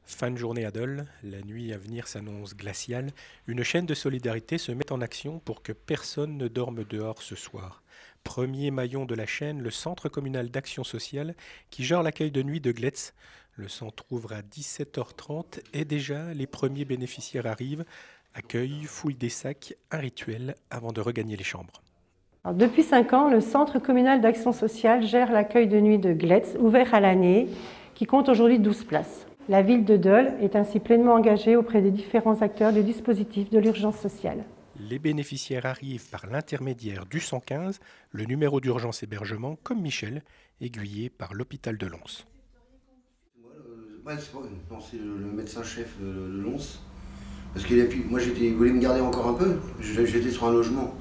Fin de journée à Dole, la nuit à venir s'annonce glaciale. Une chaîne de solidarité se met en action pour que personne ne dorme dehors ce soir. Premier maillon de la chaîne, le Centre communal d'action sociale qui gère l'accueil de nuit de Gletz. Le centre ouvre à 17h30 et déjà les premiers bénéficiaires arrivent. Accueil, fouille des sacs, un rituel avant de regagner les chambres. Alors, depuis 5 ans, le Centre communal d'action sociale gère l'accueil de nuit de Gletz, ouvert à l'année, qui compte aujourd'hui 12 places. La ville de Dole est ainsi pleinement engagée auprès des différents acteurs du dispositif de l'urgence sociale. Les bénéficiaires arrivent par l'intermédiaire du 115, le numéro d'urgence hébergement, comme Michel, aiguillé par l'hôpital de Lons. C'est le médecin-chef de Lons. Parce que moi, il voulait me garder encore un peu. J'étais sur un logement.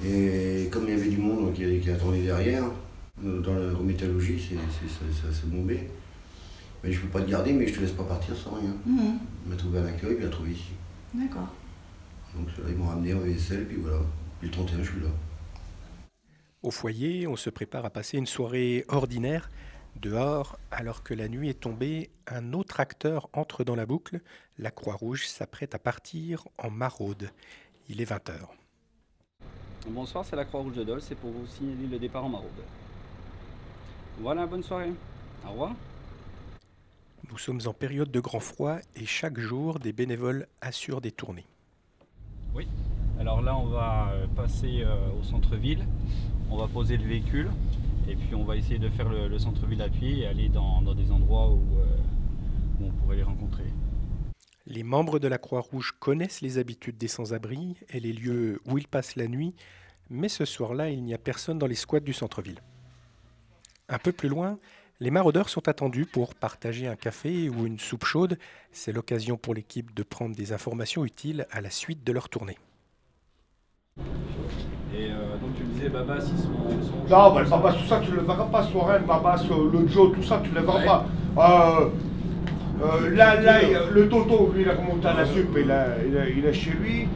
Et comme il y avait du monde qui attendait derrière, dans la rhumatologie, ça s'est bombé. Mais je ne peux pas te garder, mais je ne te laisse pas partir sans rien. Il m'a trouvé à l'accueil, puis il a trouvé ici. D'accord. Donc là, ils m'ont ramené en vaisselle, puis voilà. Puis le 31, je suis là. Au foyer, on se prépare à passer une soirée ordinaire. Dehors, alors que la nuit est tombée, un autre acteur entre dans la boucle. La Croix-Rouge s'apprête à partir en maraude. Il est 20h. Bonsoir, c'est la Croix-Rouge de Dole, c'est pour vous signaler le départ en maraude. Voilà, bonne soirée. Au revoir. Nous sommes en période de grand froid et chaque jour, des bénévoles assurent des tournées. Oui, alors là, on va passer au centre-ville, on va poser le véhicule et puis on va essayer de faire le centre-ville à pied et aller dans des endroits où on pourrait les rencontrer. Les membres de la Croix-Rouge connaissent les habitudes des sans-abri et les lieux où ils passent la nuit, mais ce soir-là, il n'y a personne dans les squats du centre-ville. Un peu plus loin, les maraudeurs sont attendus pour partager un café ou une soupe chaude. C'est l'occasion pour l'équipe de prendre des informations utiles à la suite de leur tournée. Et donc tu me disais, Babas, ils sont Non, le Babas, tout ça, tu ne le verras pas. Soren, Babas, le Joe, tout ça, tu ne le verras pas. Le Toto, lui, il a remonté à la soupe, il est chez lui.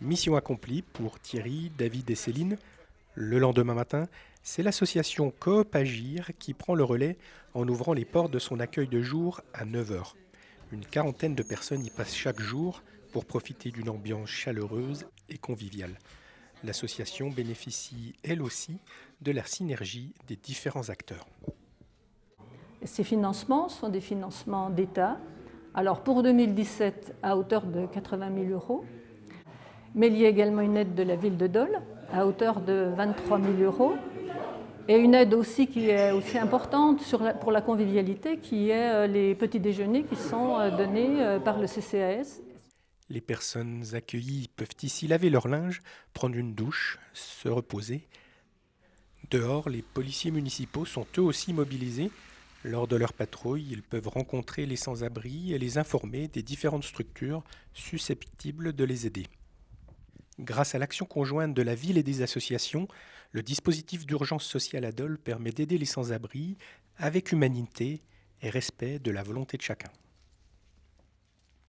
Mission accomplie pour Thierry, David et Céline. Le lendemain matin, c'est l'association Coop Agir qui prend le relais en ouvrant les portes de son accueil de jour à 9h. Une quarantaine de personnes y passent chaque jour pour profiter d'une ambiance chaleureuse et conviviale. L'association bénéficie, elle aussi, de la synergie des différents acteurs. Ces financements sont des financements d'État. Alors pour 2017, à hauteur de 80 000 €, mais il y a également une aide de la ville de Dole à hauteur de 23 000 €, et une aide aussi qui est aussi importante pour la convivialité, qui est les petits déjeuners qui sont donnés par le CCAS. Les personnes accueillies peuvent ici laver leur linge, prendre une douche, se reposer. Dehors, les policiers municipaux sont eux aussi mobilisés. Lors de leur patrouille, ils peuvent rencontrer les sans-abri et les informer des différentes structures susceptibles de les aider. Grâce à l'action conjointe de la ville et des associations, le dispositif d'urgence sociale à Dole permet d'aider les sans-abri avec humanité et respect de la volonté de chacun.